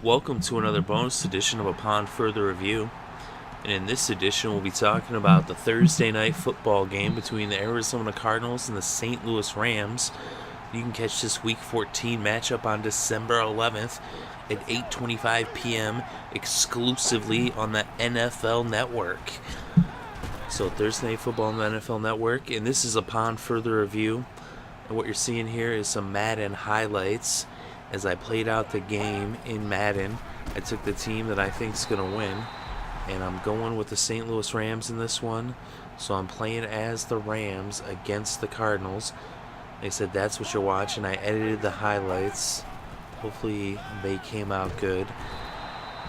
Welcome to another bonus edition of Upon Further Review. And in this edition, we'll be talking about the Thursday night football game between the Arizona Cardinals and the St. Louis Rams. You can catch this Week 14 matchup on December 11th at 8:25 p.m. exclusively on the NFL Network. So Thursday night football on the NFL Network, and this is Upon Further Review. And what you're seeing here is some Madden highlights. As I played out the game in Madden, I took the team that I think is going to win, and I'm going with the St. Louis Rams in this one. So I'm playing as the Rams against the Cardinals. They said that's what you're watching. I edited the highlights. Hopefully they came out good.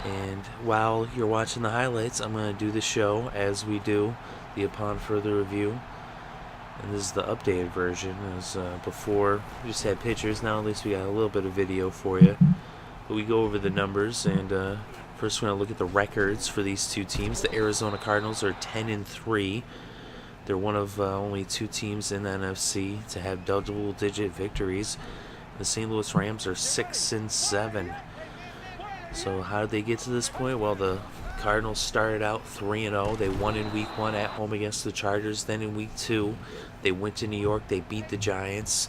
And while you're watching the highlights, I'm going to do the show as we do the Upon Further Review. And this is the updated version. As before, we just had pictures. Now at least we got a little bit of video for you. But we go over the numbers, and first we're going to look at the records for these two teams. The Arizona Cardinals are 10-3. They're one of only two teams in the NFC to have double-digit victories. The St. Louis Rams are 6-7. So how did they get to this point? Well, the Cardinals started out 3-0. They won in Week 1 at home against the Chargers. Then in Week 2, they went to New York. They beat the Giants.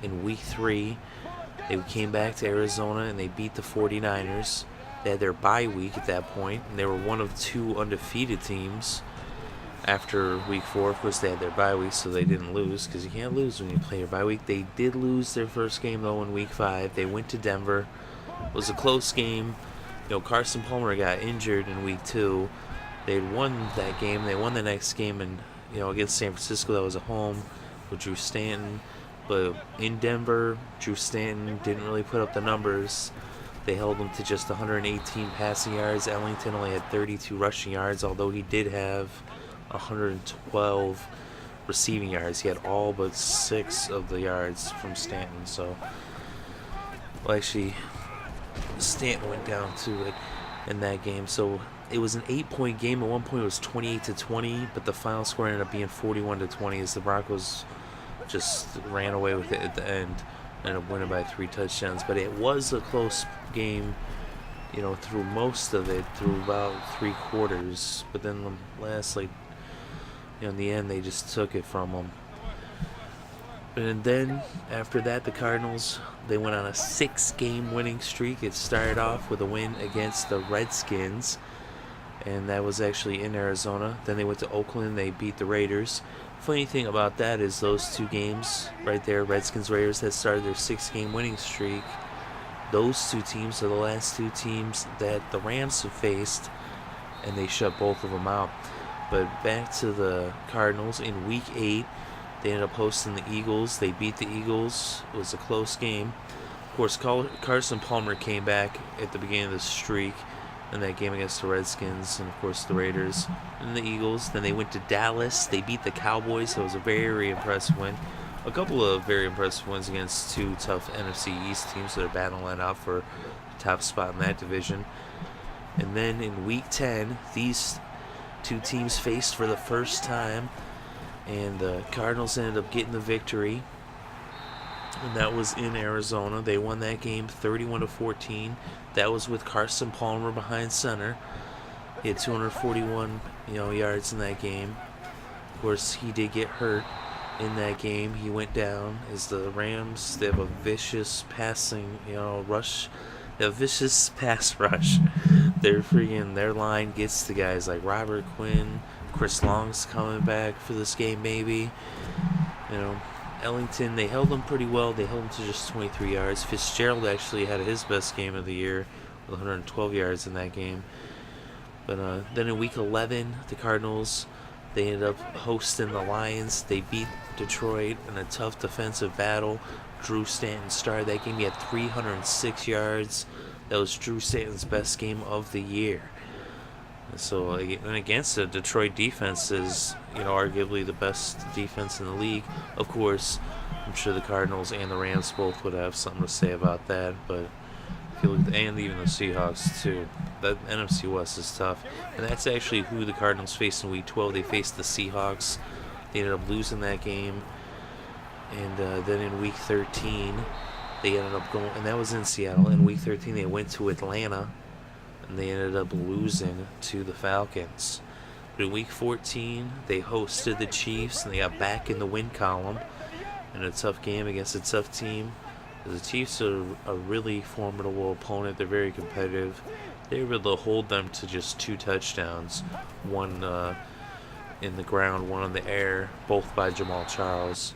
In Week 3, they came back to Arizona and they beat the 49ers. They had their bye week at that point, and they were one of two undefeated teams after Week 4. Of course, they had their bye week, so they didn't lose, because you can't lose when you play your bye week. They did lose their first game, though, in Week 5. They went to Denver. It was a close game. Carson Palmer got injured in Week 2. They had won that game. They won the next game, and against San Francisco, that was at home with Drew Stanton. But in Denver, Drew Stanton didn't really put up the numbers. They held him to just 118 passing yards. Ellington only had 32 rushing yards, although he did have 112 receiving yards. He had all but 6 of the yards from Stanton. So, well, actually, Stanton went down to it in that game. So it was an 8-point game. At one point it was 28-20, but the final score ended up being 41-20 as the Broncos just ran away with it at the end, ended up winning by 3 touchdowns. But it was a close game, through most of it, through about 3 quarters. But then the last, in the end, they just took it from them. And then, after that, the Cardinals, they went on a 6-game winning streak. It started off with a win against the Redskins, and that was actually in Arizona. Then they went to Oakland, they beat the Raiders. Funny thing about that is those 2 games right there, Redskins-Raiders, that started their 6-game winning streak. Those 2 teams are the last 2 teams that the Rams have faced, and they shut both of them out. But back to the Cardinals, in Week 8, they ended up hosting the Eagles. They beat the Eagles. It was a close game. Of course, Carson Palmer came back at the beginning of the streak in that game against the Redskins and, of course, the Raiders and the Eagles. Then they went to Dallas. They beat the Cowboys. So it was a very impressive win. A couple of very impressive wins against 2 tough NFC East teams that are battling out for the top spot in that division. And then in Week 10, these 2 teams faced for the first time, and the Cardinals ended up getting the victory, and that was in Arizona. They won that game 31-14. That was with Carson Palmer behind center. He had 241 yards in that game. Of course, he did get hurt in that game. He went down as the Rams, they have a vicious passing rush. A vicious pass rush. Their line gets to guys like Robert Quinn. Chris Long's coming back for this game, maybe. Ellington, they held him pretty well. They held him to just 23 yards. Fitzgerald actually had his best game of the year with 112 yards in that game. But then in Week 11, the Cardinals, they ended up hosting the Lions. They beat Detroit in a tough defensive battle. Drew Stanton started that game. He had 306 yards. That was Drew Stanton's best game of the year. So, and against the Detroit defense is, arguably the best defense in the league. Of course, I'm sure the Cardinals and the Rams both would have something to say about that. But if you look and even the Seahawks too, that NFC West is tough. And that's actually who the Cardinals faced in Week 12. They faced the Seahawks. They ended up losing that game. And then in Week 13, They ended up going, and that was in Seattle. In week 13, they went to Atlanta, and they ended up losing to the Falcons. But in week 14, they hosted the Chiefs, and they got back in the win column in a tough game against a tough team. The Chiefs are a really formidable opponent. They're very competitive. They were able to hold them to just 2 touchdowns, one in the ground, one in the air, both by Jamal Charles.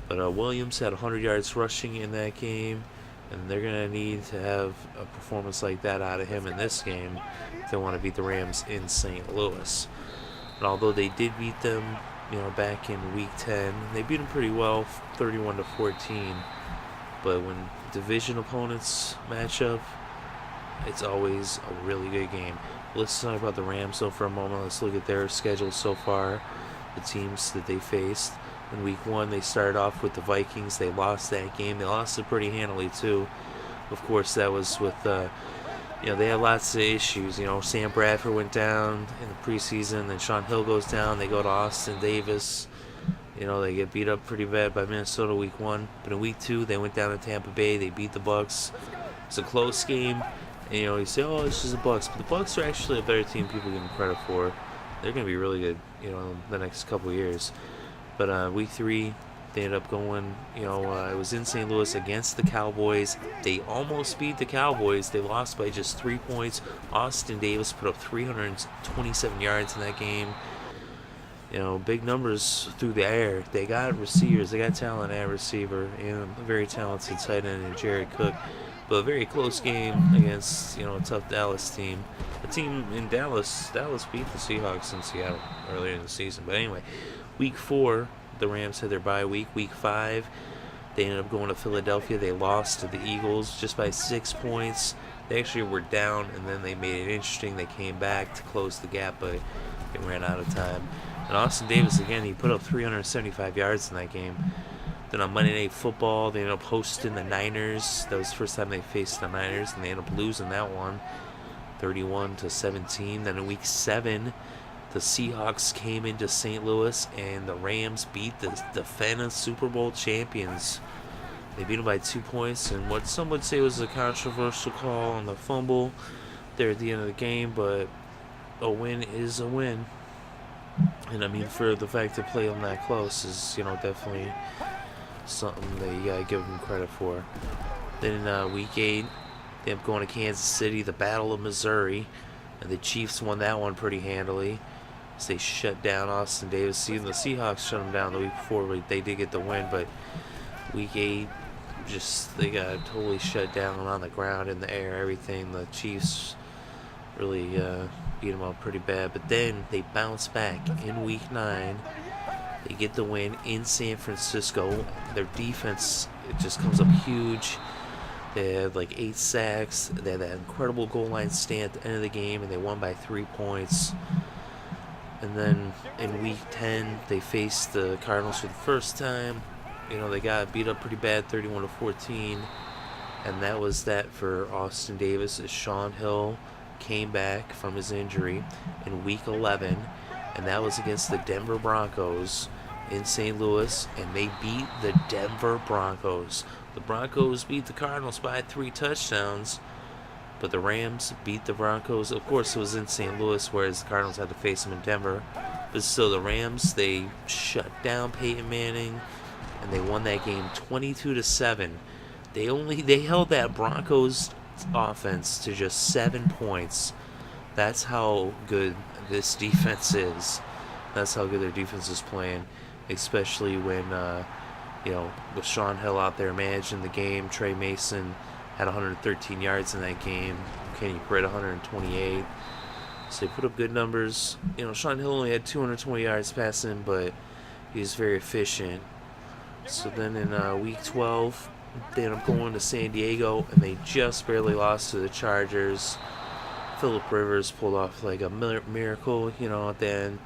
But Williams had 100 yards rushing in that game, and they're going to need to have a performance like that out of him in this game if they want to beat the Rams in St. Louis. And although they did beat them, back in week 10, they beat them pretty well, 31-14. But when division opponents match up, it's always a really good game. Let's talk about the Rams, though, for a moment. Let's look at their schedule so far, the teams that they faced. In week 1, they started off with the Vikings. They lost that game. They lost it pretty handily, too. Of course, that was with, they had lots of issues. Sam Bradford went down in the preseason. Then Sean Hill goes down. They go to Austin Davis. They get beat up pretty bad by Minnesota week 1. But in week 2, they went down to Tampa Bay. They beat the Bucs. It's a close game. And, you say, oh, it's just the Bucs. But the Bucs are actually a better team people give them credit for. They're going to be really good, in the next couple of years. But week 3, they ended up going, it was in St. Louis against the Cowboys. They almost beat the Cowboys. They lost by just 3 points. Austin Davis put up 327 yards in that game. Big numbers through the air. They got receivers. They got talent at receiver and a very talented tight end in Jared Cook. But a very close game against, a tough Dallas team. A team in Dallas beat the Seahawks in Seattle earlier in the season. But anyway, week 4, the Rams had their bye week. Week 5, they ended up going to Philadelphia. They lost to the Eagles just by 6 points. They actually were down, and then they made it interesting. They came back to close the gap, but they ran out of time. And Austin Davis, again, he put up 375 yards in that game. Then on Monday Night Football, they ended up hosting the Niners. That was the first time they faced the Niners, and they ended up losing that one, 31-17. Then in week 7, the Seahawks came into St. Louis, and the Rams beat the defending Super Bowl champions. They beat them by 2 points, and what some would say was a controversial call on the fumble there at the end of the game, but a win is a win. And for the fact to play them that close is, definitely something that you gotta give them credit for. Then in week 8, they ended up going to Kansas City, the Battle of Missouri, and the Chiefs won that one pretty handily as they shut down Austin Davis. Even the Seahawks shut them down the week before, but they did get the win. But week 8, they got totally shut down on the ground, in the air, everything. The Chiefs really beat them up pretty bad. But then they bounce back in week 9. They get the win in San Francisco. Their defense, it just comes up huge. They had like 8 sacks. They had that incredible goal line stand at the end of the game, and they won by 3 points. And then in week 10, they faced the Cardinals for the first time. They got beat up pretty bad, 31-14. And that was that for Austin Davis, as Sean Hill came back from his injury in week 11. And that was against the Denver Broncos in St. Louis, and they beat the Denver Broncos. The Broncos beat the Cardinals by 3 touchdowns, but the Rams beat the Broncos. Of course, it was in St. Louis, whereas the Cardinals had to face them in Denver. But still, the Rams, they shut down Peyton Manning, and they won that game 22-7. They held that Broncos offense to just 7 points. That's how good this defense is. That's how good their defense is playing, especially when, with Sean Hill out there managing the game. Trey Mason had 113 yards in that game. Kenny Britt 128. So they put up good numbers. Sean Hill only had 220 yards passing, but he was very efficient. So then in week 12, they ended up going to San Diego, and they just barely lost to the Chargers. Phillip Rivers pulled off like a miracle, at the end.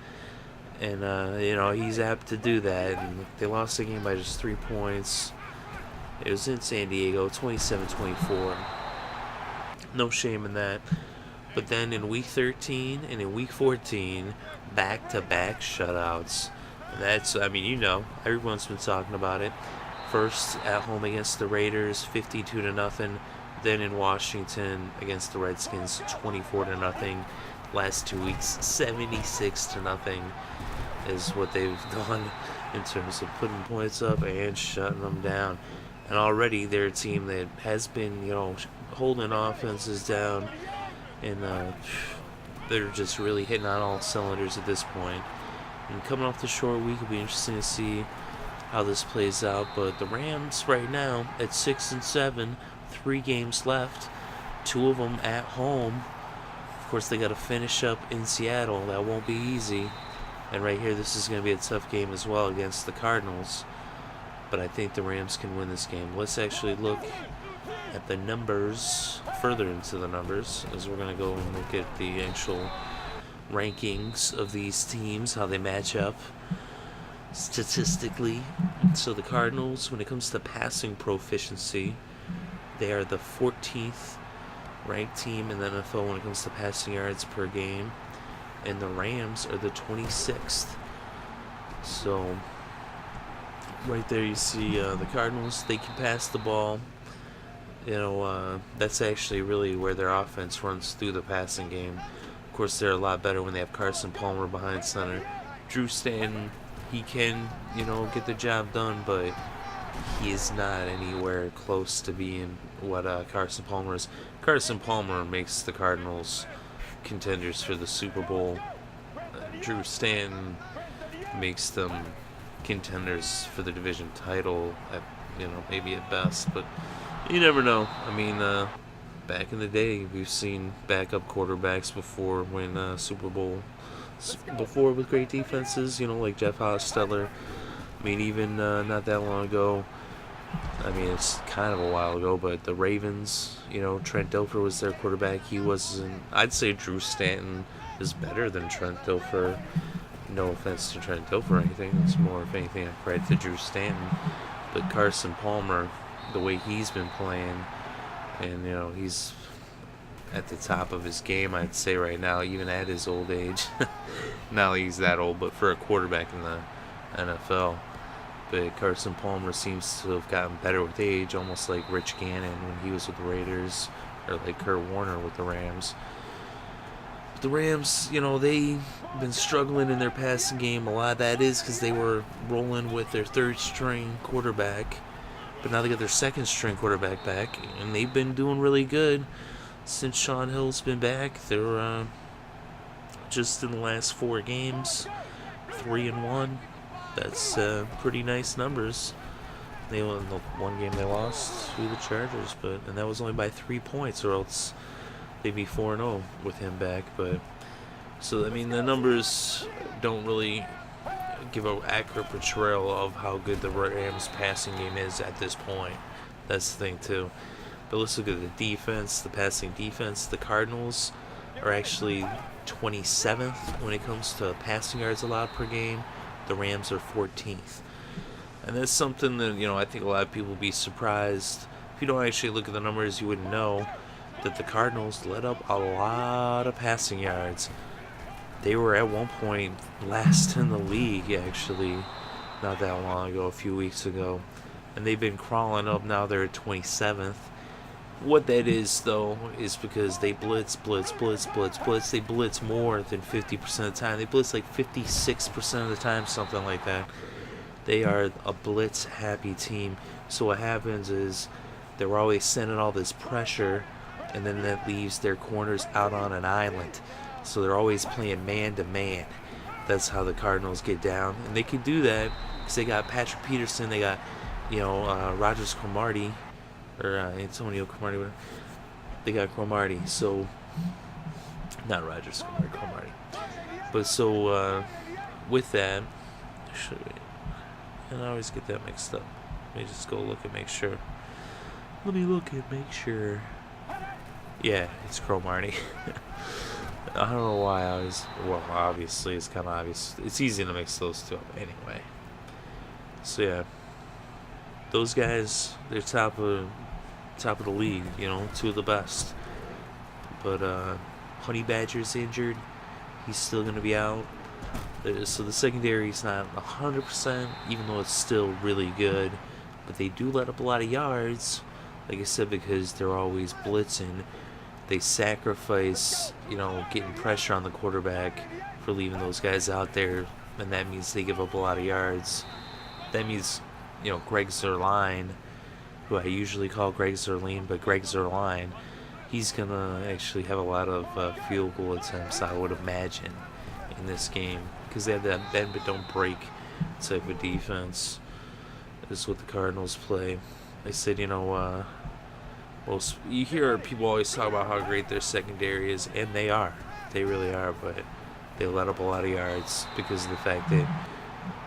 And, he's apt to do that. And they lost the game by just 3 points. It was in San Diego, 27-24. No shame in that. But then in week 13 and in week 14, back-to-back shutouts. And that's, everyone's been talking about it. First at home against the Raiders, 52-0. Then in Washington against the Redskins, 24-0. Last 2 weeks, 76-0 is what they've done in terms of putting points up and shutting them down. And already they're a team that has been, holding offenses down, and they're just really hitting on all cylinders at this point. And coming off the short week, it'll be interesting to see how this plays out. But the Rams right now at 6-7, 3 games left, 2 of them at home. Of course, they got to finish up in Seattle. That won't be easy. And right here, this is going to be a tough game as well against the Cardinals. But I think the Rams can win this game. Let's actually look at the numbers, further into the numbers, as we're going to go and look at the actual rankings of these teams, how they match up statistically. So the Cardinals, when it comes to passing proficiency, they are the 14th ranked team in the NFL when it comes to passing yards per game, and the Rams are the 26th. So right there you see the Cardinals, they can pass the ball. That's actually really where their offense runs through the passing game. Of course, they're a lot better when they have Carson Palmer behind center. Drew Stanton, he can, get the job done, but he is not anywhere close to being what Carson Palmer is. Carson Palmer makes the Cardinals contenders for the Super Bowl. Drew Stanton makes them contenders for the division title, at, maybe at best, but you never know. I mean, back in the day, we've seen backup quarterbacks before win Super Bowl before with great defenses, like Jeff Hostetler. I mean, even not that long ago, I mean, it's kind of a while ago, but the Ravens, Trent Dilfer was their quarterback. He wasn't, I'd say Drew Stanton is better than Trent Dilfer. No offense to Trent Dilfer or anything. It's more, if anything, a credit to Drew Stanton. But Carson Palmer, the way he's been playing, and, he's at the top of his game, I'd say right now, even at his old age. Not that he's that old, but for a quarterback in the NFL. But Carson Palmer seems to have gotten better with age, almost like Rich Gannon when he was with the Raiders, or like Kurt Warner with the Rams. But the Rams, they've been struggling in their passing game. A lot of that is because they were rolling with their third-string quarterback. But now they got their second-string quarterback back, and they've been doing really good since Sean Hill's been back. They're just in the last 4 games, 3-1. That's pretty nice numbers. They won the one game they lost to the Chargers, and that was only by 3 points, or else they'd be 4-0 with him back. But so I mean, the numbers don't really give an accurate portrayal of how good the Rams' passing game is at this point. That's the thing too. But let's look at the defense, the passing defense. The Cardinals are actually 27th when it comes to passing yards allowed per game. The Rams are 14th. And that's something that, I think a lot of people will be surprised. If you don't actually look at the numbers, you wouldn't know that the Cardinals let up a lot of passing yards. They were at one point last in the league, actually, not that long ago, a few weeks ago. And they've been crawling up. Now they're at 27th. What that is, though, is because they blitz. They blitz more than 50% of the time. They blitz like 56% of the time, something like that. They are a blitz-happy team. So what happens is they're always sending all this pressure, and then that leaves their corners out on an island. So they're always playing man-to-man. That's how the Cardinals get down. And they can do that because they got Patrick Peterson. They got, Rogers Cromartie. Or Antonio Cromartie, whatever. They got Cromartie, so not Rogers, Cromartie. But so with that, and I always get that mixed up. Let me just go look and make sure. Yeah, it's Cromartie. I don't know why I was. Well, obviously it's kind of obvious. It's easy to mix those two up anyway. So yeah, those guys, they're top of the league, 2 of the best. But Honey Badger's injured. He's still going to be out. So the secondary's not 100%, even though it's still really good. but they do let up a lot of yards. Like I said, because they're always blitzing. They sacrifice, getting pressure on the quarterback for leaving those guys out there, and that means they give up a lot of yards. That means, Greg Zuerlein, who I usually call Greg Zuerlein, but Greg Zuerlein, he's going to actually have a lot of field goal attempts, I would imagine, in this game, because they have that bend but don't break type of defense. This is what the Cardinals play. They said, well, you hear people always talk about how great their secondary is, and they are. They really are, but they let up a lot of yards because of the fact that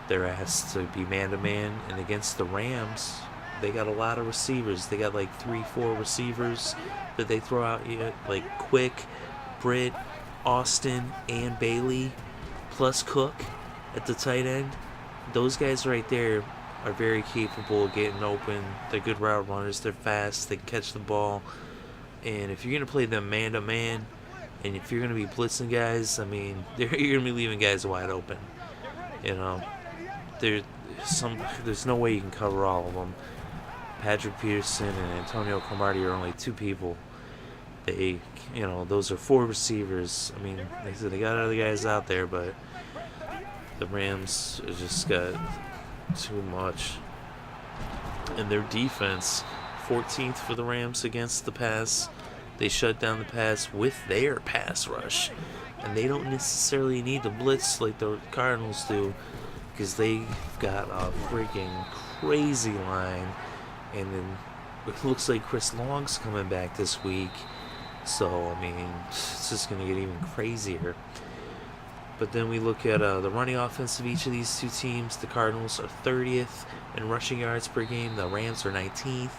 they're asked to be man-to-man, and against the Rams, they got a lot of receivers. They got like 3-4 receivers that they throw out, like Quick, Britt, Austin, and Bailey, plus Cook at the tight end. Those guys right there are very capable of getting open. They're good route runners. They're fast. They can catch the ball. And if you're going to play them man-to-man, and if you're going to be blitzing guys, you're going to be leaving guys wide open. There's no way you can cover all of them. Patrick Peterson and Antonio Cromartie are only two people. Those are 4 receivers. They said they got other guys out there, but the Rams just got too much. And their defense, 14th for the Rams against the pass. They shut down the pass with their pass rush. And they don't necessarily need to blitz like the Cardinals do, because they've got a freaking crazy line. And then it looks like Chris Long's coming back this week. So, it's just going to get even crazier. But then we look at the running offense of each of these two teams. The Cardinals are 30th in rushing yards per game. The Rams are 19th.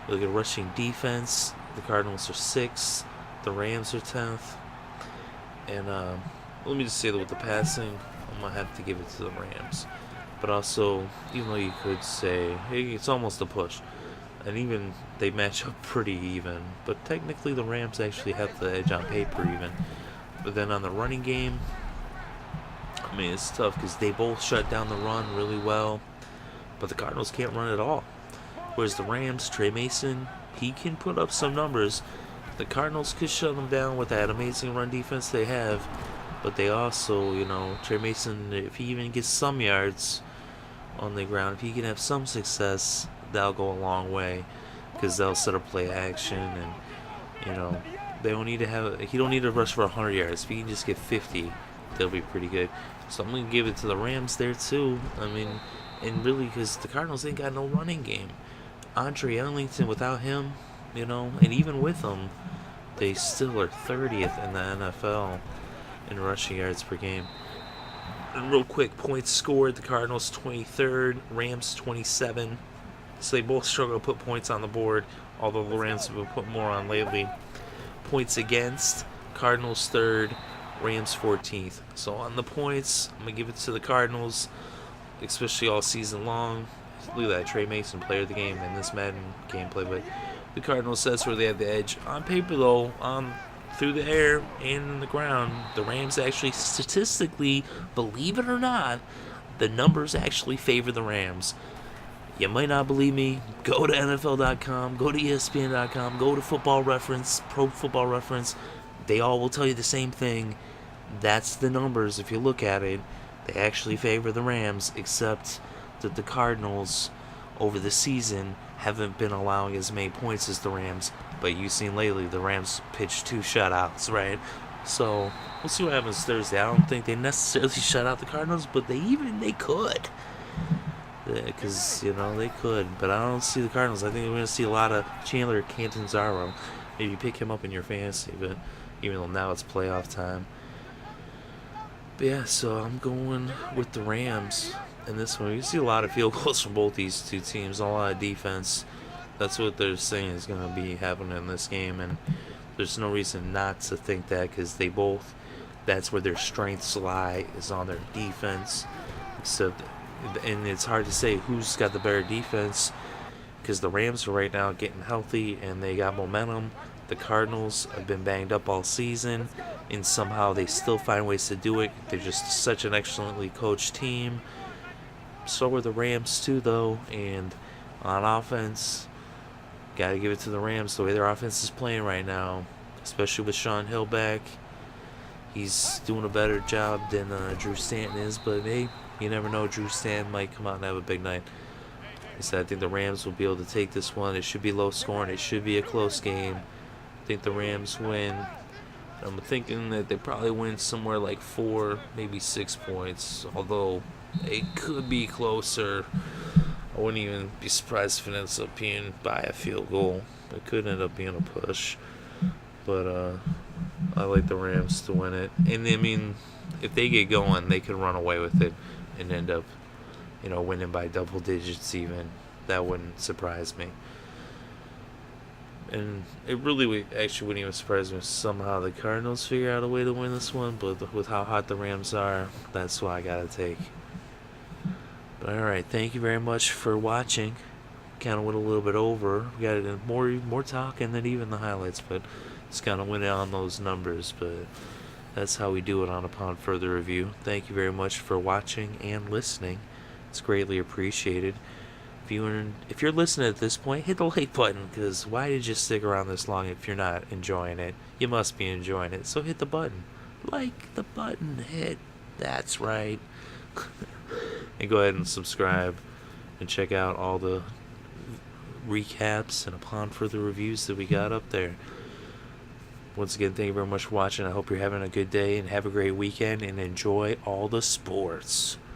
We look at rushing defense. The Cardinals are 6th. The Rams are 10th. And let me just say that with the passing, I'm going to have to give it to the Rams. But also, even though you could say, hey, it's almost a push. And even they match up pretty even. But technically the Rams actually have the edge on paper even. But then on the running game, it's tough because they both shut down the run really well. But the Cardinals can't run at all. Whereas the Rams, Trey Mason, he can put up some numbers. The Cardinals could shut them down with that amazing run defense they have. But they also, Trey Mason, if he even gets some yards on the ground, if he can have some success, that'll go a long way. Because they'll set up play action and, they don't need to he don't need to rush for 100 yards. If he can just get 50, they'll be pretty good. So I'm going to give it to the Rams there too. And really because the Cardinals ain't got no running game. Andre Ellington, without him, and even with him, they still are 30th in the NFL in rushing yards per game. And real quick, points scored, the Cardinals 23rd, Rams 27. So they both struggle to put points on the board, although the Rams have been putting more on lately. Points against, Cardinals 3rd, Rams 14th. So on the points, I'm going to give it to the Cardinals, especially all season long. Look at that, Trey Mason, player of the game in this Madden gameplay. But the Cardinals, that's where they have the edge. On paper, though, through the air and in the ground, the Rams actually statistically, believe it or not, the numbers actually favor the Rams. You might not believe me. Go to NFL.com, go to ESPN.com, go to Football Reference, Pro Football Reference. They all will tell you the same thing. That's the numbers. If you look at it, they actually favor the Rams, except that the Cardinals over the season haven't been allowing as many points as the Rams. But you've seen lately the Rams pitched 2 shutouts, right? So we'll see what happens Thursday. I don't think they necessarily shut out the Cardinals, but they could. Because, they could. But I don't see the Cardinals. I think we're going to see a lot of Chandler Catanzaro. Maybe pick him up in your fantasy, but even though now it's playoff time. But yeah, so I'm going with the Rams in this one. You see a lot of field goals from both these two teams, a lot of defense. That's what they're saying is going to be happening in this game, and there's no reason not to think that because they both, that's where their strengths lie, is on their defense. Except, and it's hard to say who's got the better defense because the Rams are right now getting healthy and they got momentum. The Cardinals have been banged up all season, and somehow they still find ways to do it. They're just such an excellently coached team. So are the Rams too, though, and On offense, got to give it to the Rams the way their offense is playing right now, especially with Sean Hill back. He's doing a better job than Drew Stanton is, but hey, you never know. Drew Stanton might come out and have a big night. I said I think the Rams will be able to take this one. It should be low scoring. It should be a close game. I think the Rams win. I'm thinking that they probably win somewhere like 4, maybe 6 points, although it could be closer. I wouldn't even be surprised if it ends up being by a field goal. It could end up being a push. But I like the Rams to win it. And I mean, if they get going, they could run away with it and end up, winning by double digits even. That wouldn't surprise me. And it really actually wouldn't even surprise me if somehow the Cardinals figure out a way to win this one. But with how hot the Rams are, that's what I got to take. But alright, thank you very much for watching. Kind of went a little bit over. We got more talking than even the highlights, but just kind of went on those numbers. But that's how we do it on Upon Further Review. Thank you very much for watching and listening. It's greatly appreciated. If you're listening at this point, hit the like button, because why did you stick around this long if you're not enjoying it? You must be enjoying it, so hit the button. Like the button, that's right. And go ahead and subscribe and check out all the recaps and Upon Further Reviews that we got up there. Once again, thank you very much for watching. I hope you're having a good day and have a great weekend and enjoy all the sports.